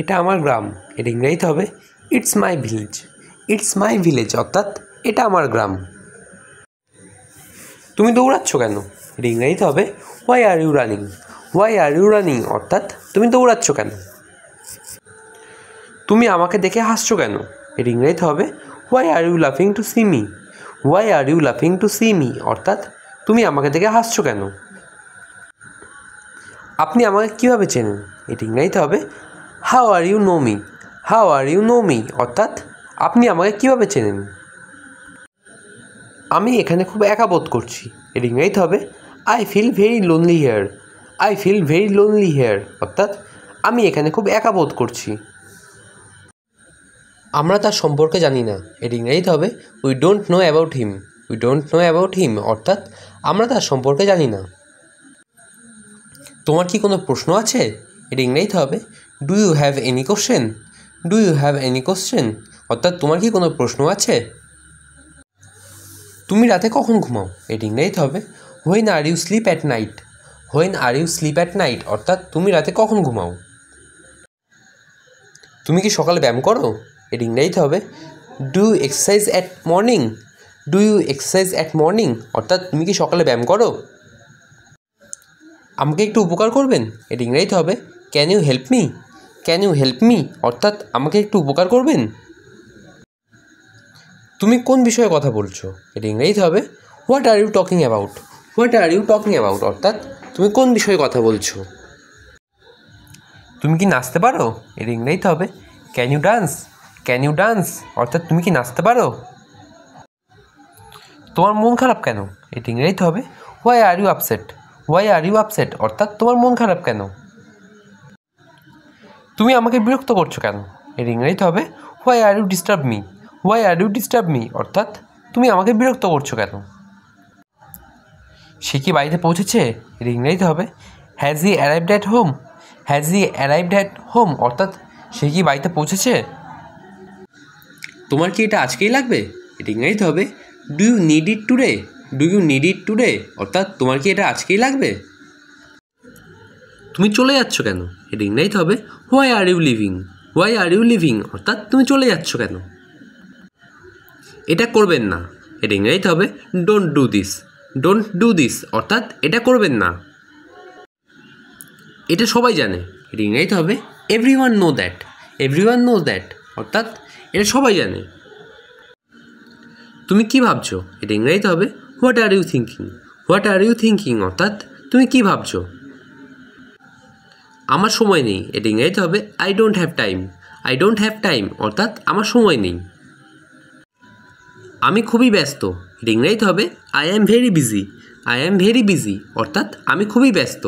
এটা আমার গ্রাম, এটা ইংরেজিতে হবে it's my village. It's my village অর্থাৎ এটা আমার গ্রাম। তুমি দৌড়াচ্ছ কেন? এটা ইংরেজিতে হবে why are you running. Why are you running অর্থাৎ তুমি দৌড়াচ্ছ কেন? তুমি আমাকে দেখে হাসছো কেন? এটা ইংরেজিতে হবে হোয়াই আর ইউ লাফিং to see me. Why are you লাফিং টু সি মি অর্থাৎ তুমি আমাকে দেখে হাসছো কেন? আপনি আমাকে কীভাবে চেনেন? এটা ইংরেজিতে হবে how are you know me. How are you know me অর্থাৎ আপনি আমাকে কীভাবে চেনেন? আমি এখানে খুব একা বোধ করছি। এটা ইংরেজিতে হবে I feel very lonely here. I feel very lonely here অর্থাৎ আমি এখানে খুব একা বোধ করছি। আমরা তার সম্পর্কে জানি না। এটা ইংরেজিতে হবে we don't know about him. We don't know about him অর্থাৎ আমরা তার সম্পর্কে জানি না। তোমার কি কোনো প্রশ্ন আছে? এটা ইংরেজিতে হবে do you have any question. Do you have any question অর্থাৎ তোমার কি কোনো প্রশ্ন আছে? তুমি রাতে কখন ঘুমাও? এটা ইংরেজিতে হবে when are you sleep at night. When are you sleep at night অর্থাৎ তুমি রাতে কখন ঘুমাও? তুমি কি সকালে ব্যায়াম করো? এটা ইংরেজিতে হবে do you exercise at morning. Do you exercise at morning অর্থাৎ তুমি কি সকালে ব্যায়াম করো? আমাকে একটু উপকার করবেন? এটা ইংরেজিতে হবে can you help me. Can you help me অর্থাৎ আমাকে একটু উপকার করবেন? তুমি কোন বিষয়ে কথা বলছো? এটা ইংরেজিতে হবে what are you talking about. What are you talking about অর্থাৎ তুমি কোন বিষয়ে কথা বলছো? তুমি কি নাচতে পারো? এটা ইংরেজিতে হবে can you dance. Can you dance অর্থাৎ তুমি কি নাচতে পারো? তোমার মন খারাপ কেন? এটা ইংরেজিতে হবে why are you upset. Why are you upset অর্থাৎ তোমার মন খারাপ কেন? তুমি আমাকে বিরক্ত করছো কেন? এর ইংরেজিতে হবে why are you disturb me. Why are you disturb me অর্থাৎ তুমি আমাকে বিরক্ত করছো কেন? সে কি বাড়িতে পৌঁছেছে? এর ইংরেজিতে হবে has he arrived at home. Has he arrived at home অর্থাৎ সে কি বাড়িতে পৌঁছেছে? তোমার কি এটা আজকেই লাগবে? এটা ইংরেজিতে হবে do you need it today. Do you need it today অর্থাৎ তোমার কি এটা আজকেই লাগবে? তুমি চলে যাচ্ছ কেন? এটা ইংরেজিতে হবে why are you leaving. Why are you leaving অর্থাৎ তুমি চলে যাচ্ছ কেন? এটা করবেন না। এটা ইংরেজিতে হবে don't do this. Don't do this অর্থাৎ এটা করবেন না। এটা সবাই জানে। এটা ইংরেজিতে হবে everyone know that. Everyone knows that অর্থাৎ এটা সবাই জানে। তুমি কি ভাবছো? এটা ইংরেজিতে হবে what are you thinking. What are you thinking অর্থাৎ তুমি কি ভাবছো? আমার সময় নেই। এটা ইংরেজিতে হবে I don't have time. I don't have time অর্থাৎ আমার সময় নেই। আমি খুবই ব্যস্ত। এটা ইংরেজিতে হবে I am very busy. I am very busy অর্থাৎ আমি খুবই ব্যস্ত।